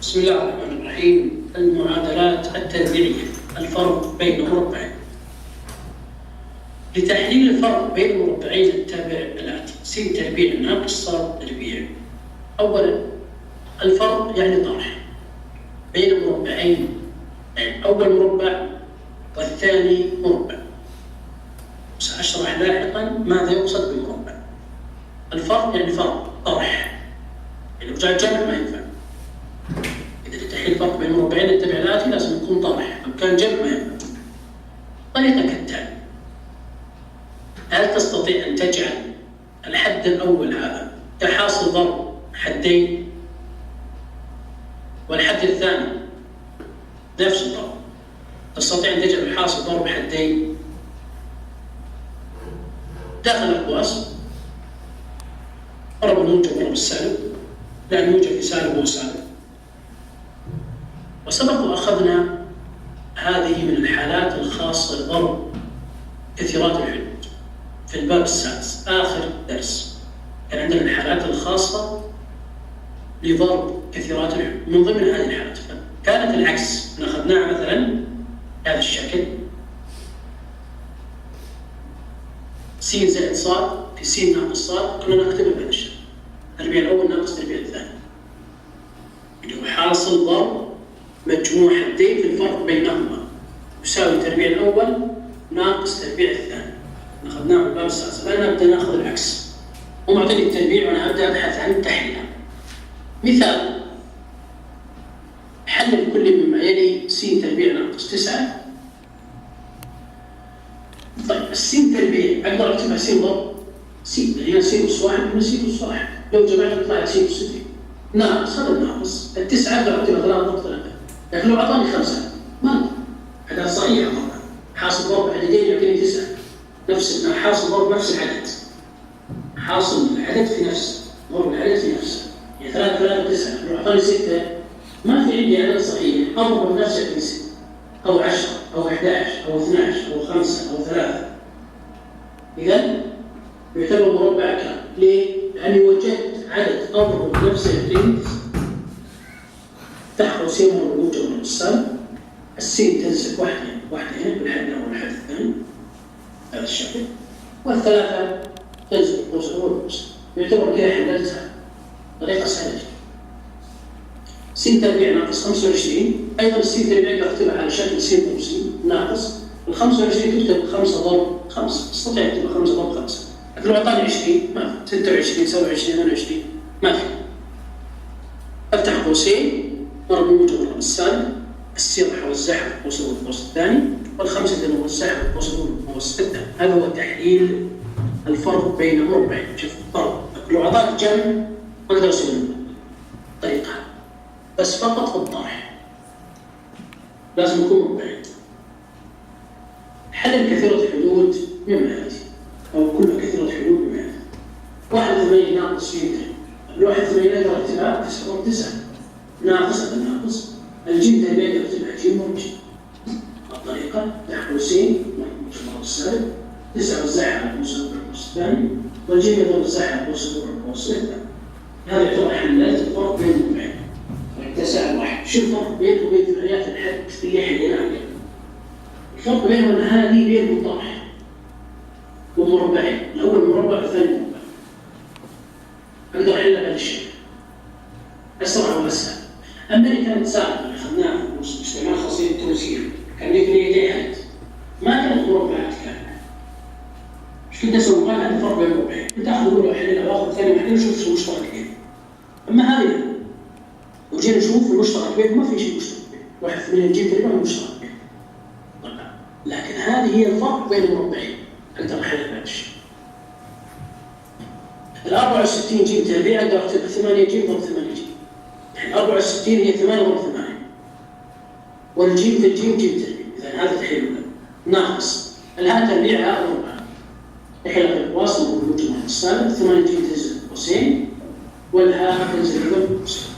بسم الله الرحمن الرحيم. المعادلات التربيعية، الفرق بين مربعين. لتحليل الفرق بين المربعين نتبع الآتي: س تربيع ناقص ص تربيع. أولا، الفرق يعني طرح بين مربعين، يعني أول مربع والثاني مربع. سأشرح لاحقا ماذا يقصد بالمربع. الفرق يعني فرق طرح، يعني لو جاء جمع ما ينفع. إذا لتحليل الفرق بين المربعين نتبع الآتي لازم يكون طرح، لو كان جمع ما ينفع. طريقة كالتالي: هل تستطيع أن تجعل الحد الأول هذا كحاصل ضرب حدين، والحد الثاني نفس الضرب؟ تستطيع أن تجعل الحاصل ضرب حدين داخل الأقواس، ضرب الموجب ضرب السالب، لأن يوجد في سالب وسالب. وسبق وأخذنا هذه من الحالات الخاصة بضرب كثيرات الحدود في الباب السادس آخر درس. كان عندنا الحالات الخاصة لضرب كثيرات الحدود. من ضمن هذه الحالات كانت العكس، أخذناها مثلا هذا الشكل: س زائد ص في س ناقص ص، كنا نكتبها بهذا الشكل: تربيع الأول ناقص تربيع الثاني، اللي هو حاصل ضرب مجموع حدين في الفرق بينهما يساوي تربيع الأول ناقص تربيع الثاني. أخذناه في الباب السادس. الآن نبدأ ناخذ العكس، هو معطيني التربيع وأنا أبدأ أبحث عن تحليلها. مثال: حلل كل مما يلي س تربيع ناقص 9. طيب السين تربيع أقدر أكتبها س ضرب س، هي س أس واحد من س أس واحد، لو جمعت طلعت س أس 6 ناقص. هذا ناقص التسعة أقدر أكتبها 3.3، لكن لو أعطاني 5 ما أقدر. هذا صحيح مرة حاصل ضرب عددين يعطيني 9، نفس حاصل ضرب نفس العدد، حاصل العدد في نفس ضرب العدد في نفسه، يعني 3 9. لو أعطاني 6 ما في عندي عدد صحيح أضرب نفس في 6 أو 10 أو 11 أو 12 أو 5 أو 3. إذا يعتبر مربع كامل. ليه؟ لأني وجدت عدد أضرب نفسه في 9. تحت قوسين الموجب والسالب، السين تنسب واحدة هنا بالحد الأول والحد الثاني هذا الشكل، والثلاثة تنسب القوس الأول والقوس. يعتبر كذا حللتها طريقة سهلة. س تربيع ناقص 25، أيضا السين تربيع أقدر أكتبها على شكل س ضرب س ناقص ال 25 تكتب 5 ضرب 5، استطيع أكتبها 5 ضرب 5. لكن لو أعطاني 20 ما في، 26 27 28 ما في. أفتح قوسين ضرب الموجب ضرب السالب، السين راح أوزعها في القوس الأول والقوس الثاني، والخمسة اللي أوزعها في القوس الأول والقوس الثاني. هذا هو تحليل الفرق بين مربعين. شوف الفرق، لو أعطاك جمع ما أقدر أسوي طريقة، بس فقط في الطرح لازم يكون مربعين. حلل كثيرة الحدود مما يأتي، أو كل كثيرة الحدود مما يأتي. 81 ناقص 2، ال 81 أقدر أكتبها 9 ناقص الناقص، الجيم تربيع أقدر أكتبها جيم مرجع. الطريقة تحت قوسين ضرب السالب، 9 وزعها على القوس الأول والقوس الثاني، والجيم أقدر أوزعها على القوس الأول والقوس الثاني. هذا يعتبر حللت الفرق بين المربعين. تساءل واحد: شو الفرق بينه وبين ثنائيات الحد اللي حليناها عليها؟ الفرق بينهم أن هذه بين مطرح ومربعين، الأول مربع والثاني مربع. أقدر أحلها بهذا الشكل أسرع وأسهل. أما اللي كانت سابقة أخذناها باستعمال خاصية التوزيع، كان لي ثنائيتين حد ما كانت مربعات كاملة. إيش كنت أسوي؟ ما كان الفرق بين المربعين، كنت آخذ الأولى وأحللها وآخذ الثانية وأحللها وأشوف شو المشترك بينهم. أما هذه وجينا نشوف المشترك بينهم ما في شيء مشترك بينهم، 1/8 نجيب تقريبا مشترك بينهم. لكن هذه هي الفرق بين المربعين، أقدر أحلل بهذا الشيء. ال 64 جيم تربيع أقدر أكتبها 8 جيم ضرب 8 جيم، يعني 64 هي 8 ضرب 8، والجيم في الجيم جيم تربيع. إذا هذا تحليل ناقص الهاء تربيع هاء مربع، تحلل الأقواس والموجب والسالب، 8 جيم تنزل قوسين والهاء تنزل قبل قوسين.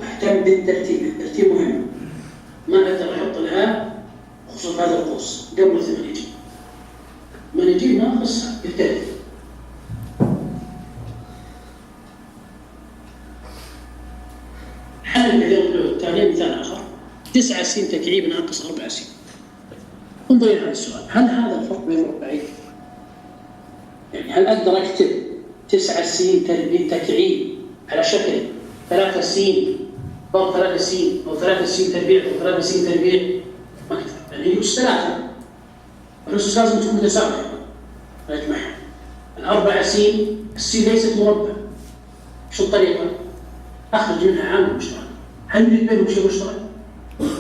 واهتم بالترتيب، الترتيب مهم. ما أقدر أحط الهاء خصوصا هذا القوس قبل 8 جيم، ما نجيب ناقص بالتالي. حل الكثير الحلول التالية مثال آخر 9 س تكعيب ناقص 4 س. انظر إلى هذا السؤال، هل هذا الفرق بين مربعين؟ يعني هل أقدر أكتب 9 س تكعيب على شكل 3 س ضرب 3 س أو 3 س تربيع أو 3 س تربيع؟ ما أقدر، يعني هي أس 3 الأس لازم تكون متساوية نجمعها. الأربعة س السين ليست مربع، شو الطريقة؟ أخرج منها عامل مشترك. هل يوجد بينهم شيء مشترك؟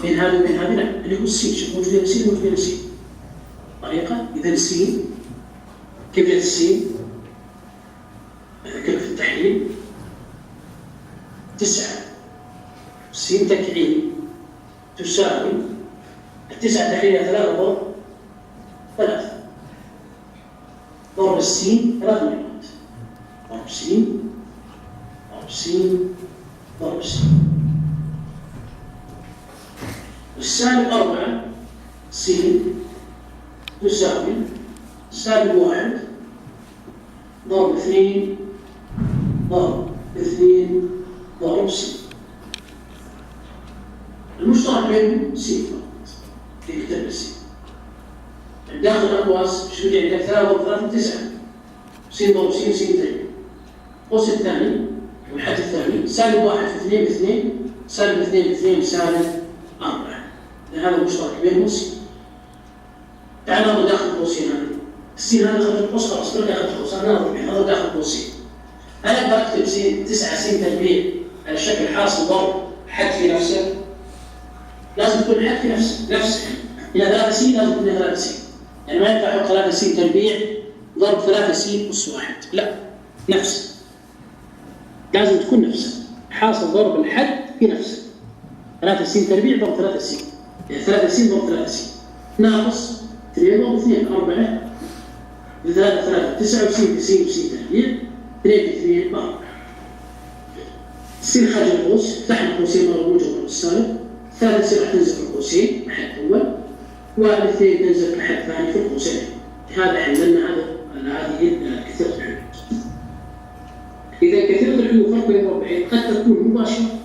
بين هذا وبين هذا؟ لا، اللي هو السين. شوف موجود بين السين وموجود بين السين. طريقة إذا السين كيف جت السين؟ كيف في التحليل 9 س تكعيب تساوي 9 تحليل 3 ضرب 3 ضرب السين 3 مرات ضرب س ضرب س ضرب س. والسالب 4 س تساوي سالب 1 ضرب 2 ضرب 2 ضرب س. المشترك بينهم س فقط في كتاب الس. داخل الأقواس شو اللي عندك 3 ضرب 3 9 س ضرب س س تربيع. القوس الثاني والحد الثاني سالب 1 في 2 ب2 سالب 2 ب2 سالب 4. هذا المشترك بينهم س. تعال ناخذ داخل القوسين هذه. السين هذا خارج القوس خلاص كله داخل القوس، انا ناظر به هذا داخل القوسين. هل اقدر اكتب 9 س تربيع على شكل حاصل ضرب حد في نفسه؟ لازم تكون الحد في نفسه. إلى 3 س لازم تكون 3 س. يعني ما ينفع احط 3 س تربيع ضرب 3 س أس 1، لا، نفس. لازم تكون نفسه، حاصل ضرب الحد في نفسه. 3 س تربيع ضرب 3 س، يعني 3 س ضرب 3 س ناقص 3 ضرب 2 4 3 9 وس س وس تربيع 2 في 2 4. السين خارج القوس، فتح القوسين مره موجب ومره السالب. الثالث سين راح تنزل في القوسين الحد الاول، والاثنين تنزل في الحد الثاني في القوسين. هذا حللنا هذه كثيرة الحلول. إذا كثيرة الحلول فرق بين مربعين قد تكون مباشرة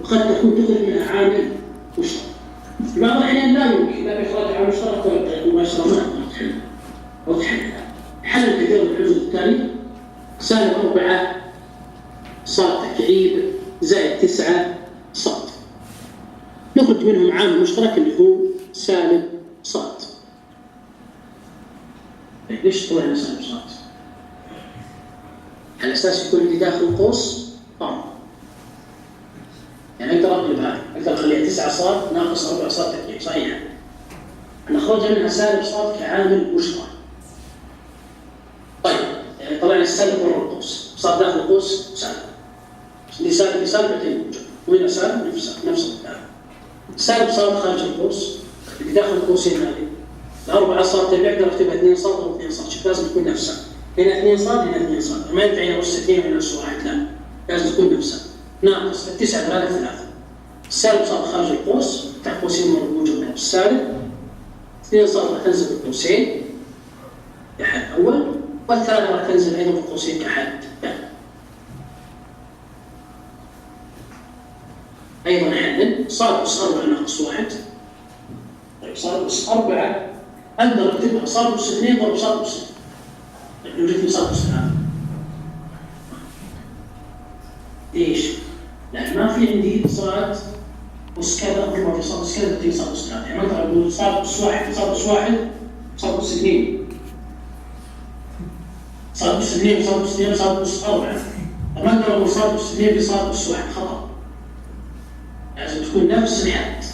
وقد تكون تخرج منها عامل مشترك. في بعض الأحيان لا يمكن لا بإخراج عامل مشترك ولا مباشرة ما تقدر تحلها أو تحللها. حل كثير من الحلول التالي سالب 4 صاد تكعيب زائد 9 صاد. نخرج منهم عامل مشترك اللي هو سالب صاد. ليش طلعنا سالب صاد؟ على أساس يكون اللي داخل القوس طعم. يعني أقدر أقلب هذا، أقدر أخليها 9 صاد ناقص 4 صاد تكعيب، صحيح؟ نخرج منها سالب صاد كعامل مشترك. طيب، يعني طلعنا السالب برا القوس، صار داخل القوس سالب. اللي سالب بسالب بعدين موجب، وهنا سالب نفس الكلام. سالب صاد خارج القوس، اللي داخل القوسين هذه. الأربعة صاد تربيع أقدر أكتبها 2 صاد أو 2 صاد، شوف لازم تكون نفسها. هنا 2 صاد هنا 2 صاد، ما ينفع هنا أس 2 وهنا أس 1، لا، لازم تكون نفسها. ناقص 9 3 3. السالب صاد خارج القوس، تحت قوسين مرة موجب مرة السالب. 2 صاد راح تنزل في القوسين كحد أول، والثالثة راح تنزل أيضا في القوسين كحد ثاني. أيضا نحلل صاد أس 4 ناقص 1. طيب صاد أس 4 أقدر أكتبها صاد أس 2 ضرب صاد أس 2. نوجد صاد أس 3. ليش؟ لأن ما في عندي صاد أس كذا مثل ما في صاد أس كذا تجي صاد أس 3. يعني مثلا أقول صاد أس 1 صاد أس 1 صاد أس 2 صاد أس 2 صاد أس 2 صاد أس 4. ما أقدر أقول صاد أس 2 بصاد أس 1، خطأ. لازم تكون نفس الحد.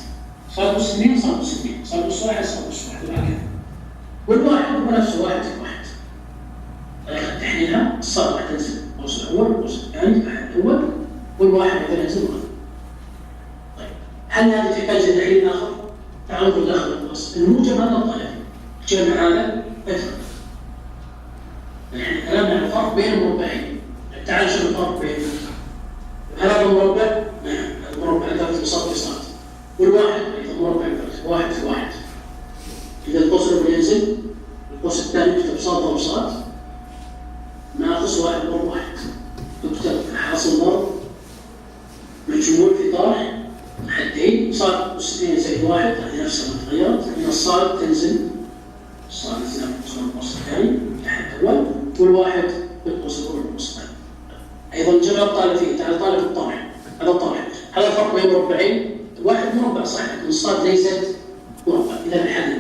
صاد أس 2 صاد أس 2 صاد أس 1 صاد أس 1 وهكذا. والواحد هو نفسه 1 في 1. طريقة تحليلها الصاد راح تنزل القوس الأول والقوس الثاني الحد الأول، والواحد مثلا ينزل واحد. طيب، هل هذه تحتاج إلى تحليل آخر؟ تعالوا نقول داخل القوس. الموجب هذا الطالب، الجمع هذا أكثر. يعني كلامنا عن الفرق بين المربعين. تعال شوف الفرق بين هذا المربع، نعم، المربع ذات صاد في صاد، والواحد أيضا مربع ذات 1 في 1. إذا القوس الأول ينزل، القوس الثاني يكتب صاد ضرب صاد ناقص 1 ضرب 1. تكتب حاصل ضرب مجموع في طرح حدين، صار 2 زائد 1 هذه نفسها ما تغيرت، لكن الصاد تنزل، الصاد نزل في القوس الثاني الحد الأول، والواحد في القوس الأول والقوس الثاني. أيضا الجمع الطالب فيه، تعال طالب الطرح، هذا الطرح. هذا الفرق بين مربعين، واحد مربع صح، لكن الصاد ليست مربع، إذا الحد